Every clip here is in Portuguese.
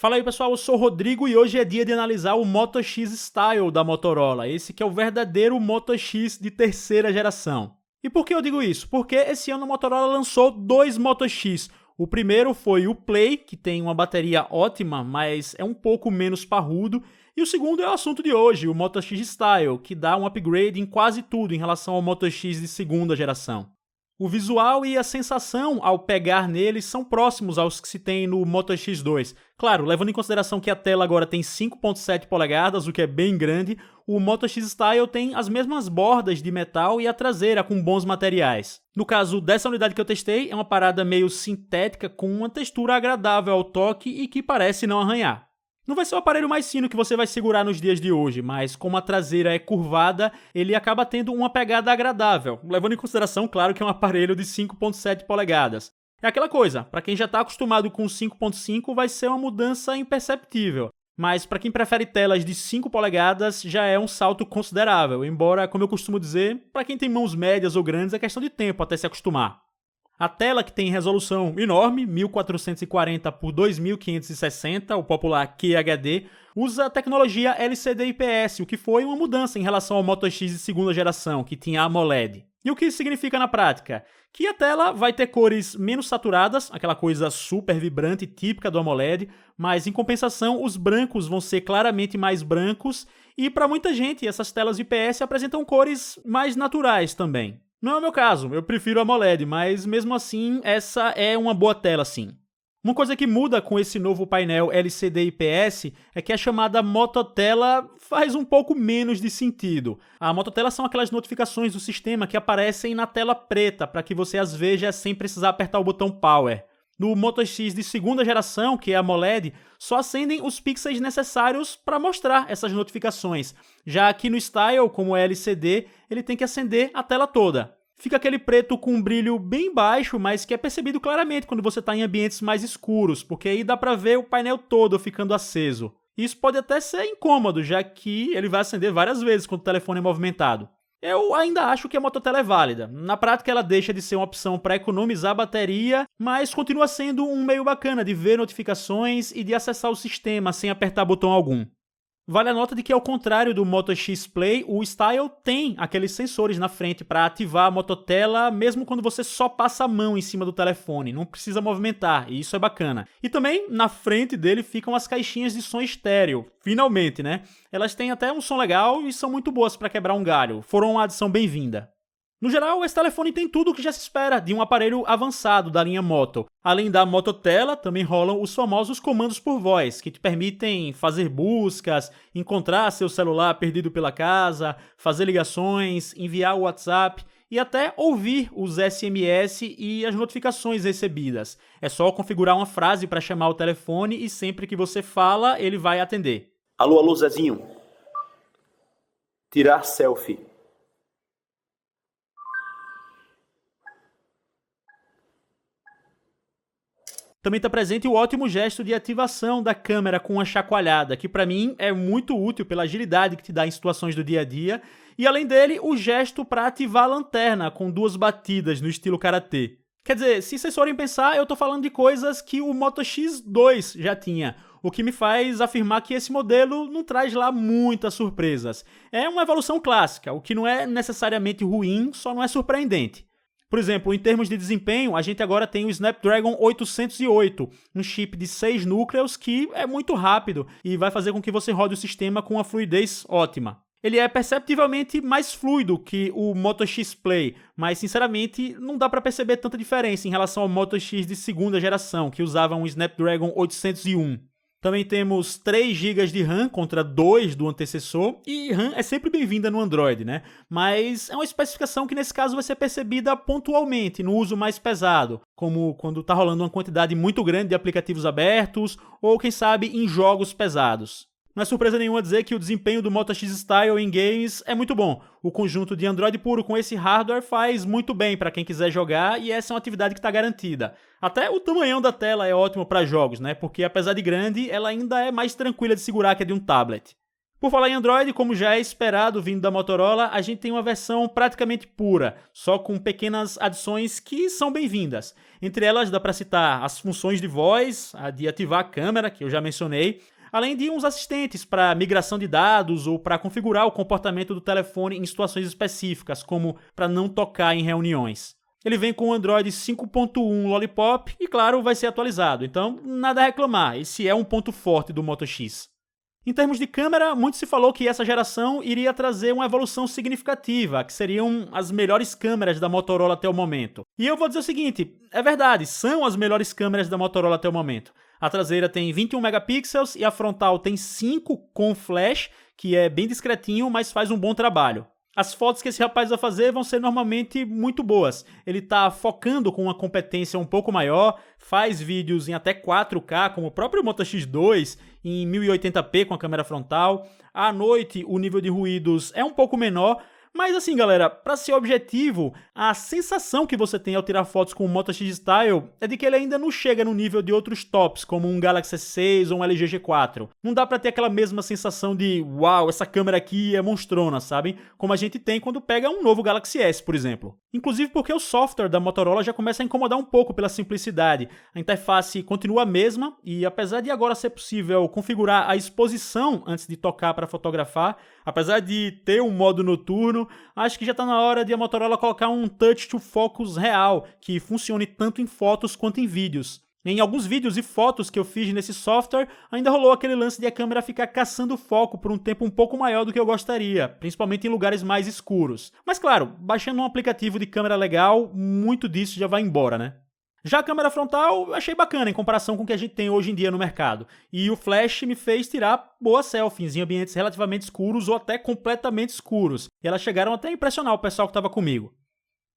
Fala aí pessoal, eu sou o Rodrigo e hoje é dia de analisar o Moto X Style da Motorola, esse que é o verdadeiro Moto X de terceira geração. E por que eu digo isso? Porque esse ano a Motorola lançou dois Moto X. O primeiro foi o Play, que tem uma bateria ótima, mas é um pouco menos parrudo. E o segundo é o assunto de hoje, o Moto X Style, que dá um upgrade em quase tudo em relação ao Moto X de segunda geração. O visual e a sensação ao pegar nele são próximos aos que se tem no Moto X2. Claro, levando em consideração que a tela agora tem 5.7 polegadas, o que é bem grande, o Moto X Style tem as mesmas bordas de metal e a traseira com bons materiais. No caso dessa unidade que eu testei, é uma parada meio sintética com uma textura agradável ao toque e que parece não arranhar. Não vai ser o aparelho mais fino que você vai segurar nos dias de hoje, mas como a traseira é curvada, ele acaba tendo uma pegada agradável, levando em consideração, claro, que é um aparelho de 5.7 polegadas. É aquela coisa, para quem já está acostumado com 5.5 vai ser uma mudança imperceptível, mas para quem prefere telas de 5 polegadas já é um salto considerável, embora, como eu costumo dizer, para quem tem mãos médias ou grandes é questão de tempo até se acostumar. A tela, que tem resolução enorme, 1440 por 2560, o popular QHD, usa a tecnologia LCD IPS, o que foi uma mudança em relação ao Moto X de segunda geração, que tinha AMOLED. E o que isso significa na prática? Que a tela vai ter cores menos saturadas, aquela coisa super vibrante típica do AMOLED, mas em compensação os brancos vão ser claramente mais brancos e para muita gente essas telas IPS apresentam cores mais naturais também. Não é o meu caso, eu prefiro a AMOLED, mas mesmo assim essa é uma boa tela sim. Uma coisa que muda com esse novo painel LCD IPS é que a chamada Mototela faz um pouco menos de sentido. A Mototela são aquelas notificações do sistema que aparecem na tela preta para que você as veja sem precisar apertar o botão Power. No Moto X de segunda geração, que é a AMOLED, só acendem os pixels necessários para mostrar essas notificações, já que no Style, como é LCD, ele tem que acender a tela toda. Fica aquele preto com um brilho bem baixo, mas que é percebido claramente quando você está em ambientes mais escuros, porque aí dá para ver o painel todo ficando aceso. Isso pode até ser incômodo, já que ele vai acender várias vezes quando o telefone é movimentado. Eu ainda acho que a Mototela é válida. Na prática, ela deixa de ser uma opção para economizar bateria, mas continua sendo um meio bacana de ver notificações e de acessar o sistema sem apertar botão algum. Vale a nota de que, ao contrário do Moto X Play, o Style tem aqueles sensores na frente para ativar a Mototela mesmo quando você só passa a mão em cima do telefone, não precisa movimentar, e isso é bacana. E também, na frente dele ficam as caixinhas de som estéreo, finalmente, né? Elas têm até um som legal e são muito boas para quebrar um galho, foram uma adição bem-vinda. No geral, esse telefone tem tudo o que já se espera de um aparelho avançado da linha Moto. Além da Mototela, também rolam os famosos comandos por voz, que te permitem fazer buscas, encontrar seu celular perdido pela casa, fazer ligações, enviar o WhatsApp e até ouvir os SMS e as notificações recebidas. É só configurar uma frase para chamar o telefone e sempre que você fala, ele vai atender. Alô, alô, Zezinho. Tirar selfie. Também está presente o ótimo gesto de ativação da câmera com uma chacoalhada, que para mim é muito útil pela agilidade que te dá em situações do dia a dia, e além dele, o gesto para ativar a lanterna com 2 batidas no estilo karatê. Quer dizer, se vocês forem pensar, eu estou falando de coisas que o Moto X2 já tinha, o que me faz afirmar que esse modelo não traz lá muitas surpresas. É uma evolução clássica, o que não é necessariamente ruim, só não é surpreendente. Por exemplo, em termos de desempenho, a gente agora tem o Snapdragon 808, um chip de 6 núcleos que é muito rápido e vai fazer com que você rode o sistema com uma fluidez ótima. Ele é perceptivelmente mais fluido que o Moto X Play, mas sinceramente não dá para perceber tanta diferença em relação ao Moto X de segunda geração, que usava um Snapdragon 801. Também temos 3 GB de RAM contra 2 do antecessor, e RAM é sempre bem-vinda no Android, né? Mas é uma especificação que nesse caso vai ser percebida pontualmente, no uso mais pesado, como quando está rolando uma quantidade muito grande de aplicativos abertos, ou quem sabe em jogos pesados. Não é surpresa nenhuma dizer que o desempenho do Moto X Style em games é muito bom. O conjunto de Android puro com esse hardware faz muito bem para quem quiser jogar e essa é uma atividade que está garantida. Até o tamanhão da tela é ótimo para jogos, né? Porque apesar de grande, ela ainda é mais tranquila de segurar que a de um tablet. Por falar em Android, como já é esperado vindo da Motorola, a gente tem uma versão praticamente pura, só com pequenas adições que são bem-vindas. Entre elas dá para citar as funções de voz, a de ativar a câmera, que eu já mencionei, além de uns assistentes para migração de dados ou para configurar o comportamento do telefone em situações específicas, como para não tocar em reuniões. Ele vem com o Android 5.1 Lollipop e, claro, vai ser atualizado, então nada a reclamar, esse é um ponto forte do Moto X. Em termos de câmera, muito se falou que essa geração iria trazer uma evolução significativa, que seriam as melhores câmeras da Motorola até o momento. E eu vou dizer o seguinte, é verdade, são as melhores câmeras da Motorola até o momento. A traseira tem 21 megapixels e a frontal tem 5 com flash, que é bem discretinho, mas faz um bom trabalho. As fotos que esse rapaz vai fazer vão ser normalmente muito boas. Ele está focando com uma competência um pouco maior, faz vídeos em até 4K, como o próprio Moto X2, em 1080p com a câmera frontal. À noite, o nível de ruídos é um pouco menor, mas assim, galera, para ser objetivo, a sensação que você tem ao tirar fotos com o Moto X Style é de que ele ainda não chega no nível de outros tops, como um Galaxy S6 ou um LG G4. Não dá para ter aquela mesma sensação de uau, essa câmera aqui é monstrona, sabe? Como a gente tem quando pega um novo Galaxy S, por exemplo. Inclusive porque o software da Motorola já começa a incomodar um pouco pela simplicidade. A interface continua a mesma e apesar de agora ser possível configurar a exposição antes de tocar para fotografar, apesar de ter um modo noturno, acho que já está na hora de a Motorola colocar um touch to focus real, que funcione tanto em fotos quanto em vídeos. Em alguns vídeos e fotos que eu fiz nesse software, ainda rolou aquele lance de a câmera ficar caçando foco por um tempo um pouco maior do que eu gostaria, principalmente em lugares mais escuros. Mas claro, baixando um aplicativo de câmera legal, muito disso já vai embora, né? Já a câmera frontal eu achei bacana em comparação com o que a gente tem hoje em dia no mercado. E o flash me fez tirar boas selfies em ambientes relativamente escuros ou até completamente escuros. E elas chegaram até a impressionar o pessoal que estava comigo.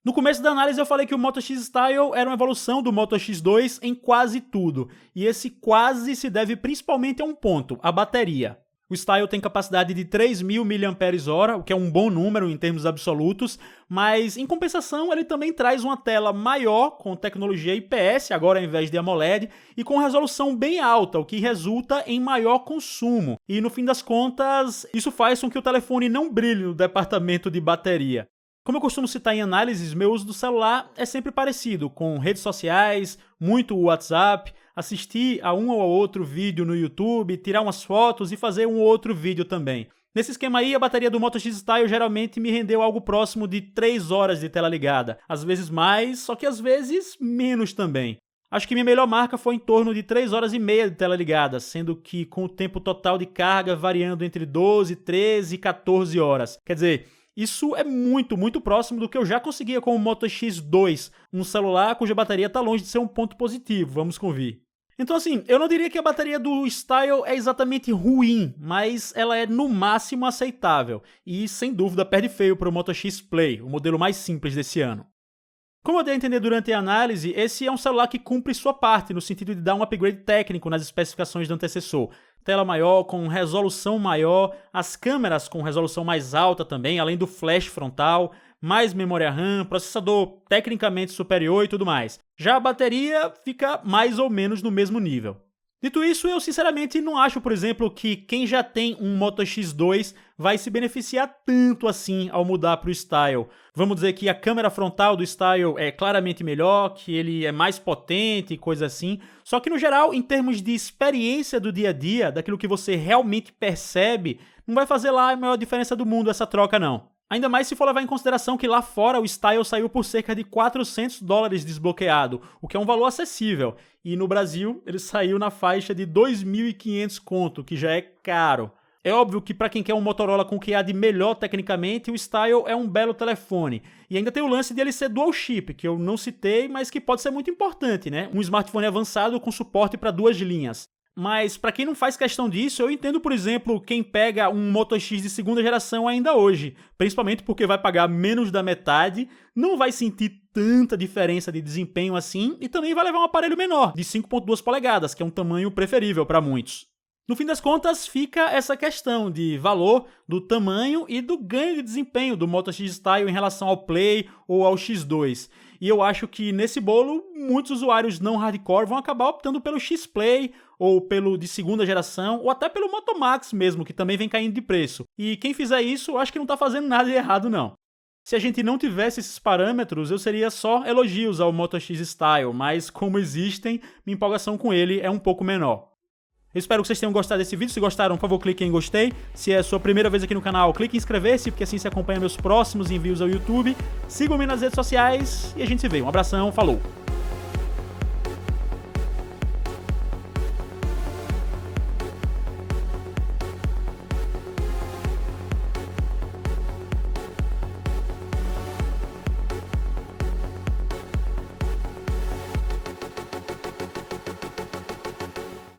No começo da análise eu falei que o Moto X Style era uma evolução do Moto X2 em quase tudo. E esse quase se deve principalmente a um ponto, a bateria. O Style tem capacidade de 3.000 mAh, o que é um bom número em termos absolutos, mas em compensação ele também traz uma tela maior com tecnologia IPS, agora ao invés de AMOLED, e com resolução bem alta, o que resulta em maior consumo. E no fim das contas, isso faz com que o telefone não brilhe no departamento de bateria. Como eu costumo citar em análises, meu uso do celular é sempre parecido, com redes sociais, muito WhatsApp, assistir a um ou outro vídeo no YouTube, tirar umas fotos e fazer um ou outro vídeo também. Nesse esquema aí, a bateria do Moto X Style geralmente me rendeu algo próximo de 3 horas de tela ligada. Às vezes mais, só que às vezes menos também. Acho que minha melhor marca foi em torno de 3 horas e meia de tela ligada, sendo que com o tempo total de carga variando entre 12, 13 e 14 horas. Quer dizer, isso é muito próximo do que eu já conseguia com o Moto X2, um celular cuja bateria está longe de ser um ponto positivo, vamos convir. Então assim, eu não diria que a bateria do Style é exatamente ruim, mas ela é no máximo aceitável, e sem dúvida perde feio para o Moto X Play, o modelo mais simples desse ano. Como eu dei a entender durante a análise, esse é um celular que cumpre sua parte, no sentido de dar um upgrade técnico nas especificações do antecessor. Tela maior, com resolução maior, as câmeras com resolução mais alta também, além do flash frontal, mais memória RAM, processador tecnicamente superior e tudo mais. Já a bateria fica mais ou menos no mesmo nível. Dito isso, eu sinceramente não acho, por exemplo, que quem já tem um Moto X2 vai se beneficiar tanto assim ao mudar para o Style. Vamos dizer que a câmera frontal do Style é claramente melhor, que ele é mais potente e coisa assim. Só que no geral, em termos de experiência do dia a dia, daquilo que você realmente percebe, não vai fazer lá a maior diferença do mundo essa troca não. Ainda mais se for levar em consideração que lá fora o Style saiu por cerca de $400 desbloqueado, o que é um valor acessível. E no Brasil ele saiu na faixa de 2.500 conto, que já é caro. É óbvio que para quem quer um Motorola com o que há de melhor tecnicamente, o Style é um belo telefone. E ainda tem o lance de ele ser dual chip, que eu não citei, mas que pode ser muito importante, né? Um smartphone avançado com suporte para 2 linhas. Mas para quem não faz questão disso, eu entendo, por exemplo, quem pega um Moto X de segunda geração ainda hoje, principalmente porque vai pagar menos da metade, não vai sentir tanta diferença de desempenho assim e também vai levar um aparelho menor, de 5.2 polegadas, que é um tamanho preferível para muitos. No fim das contas, fica essa questão de valor, do tamanho e do ganho de desempenho do Moto X Style em relação ao Play ou ao X2. e eu acho que nesse bolo muitos usuários não hardcore vão acabar optando pelo X-Play, ou pelo de segunda geração, ou até pelo Moto Max mesmo, que também vem caindo de preço. E quem fizer isso, eu acho que não tá fazendo nada de errado não. Se a gente não tivesse esses parâmetros, eu seria só elogios ao Moto X Style, mas como existem, minha empolgação com ele é um pouco menor. Eu espero que vocês tenham gostado desse vídeo. Se gostaram, por favor, clique em gostei. Se é a sua primeira vez aqui no canal, clique em inscrever-se, porque assim você acompanha meus próximos envios ao YouTube. Sigam-me nas redes sociais e a gente se vê. Um abração, falou!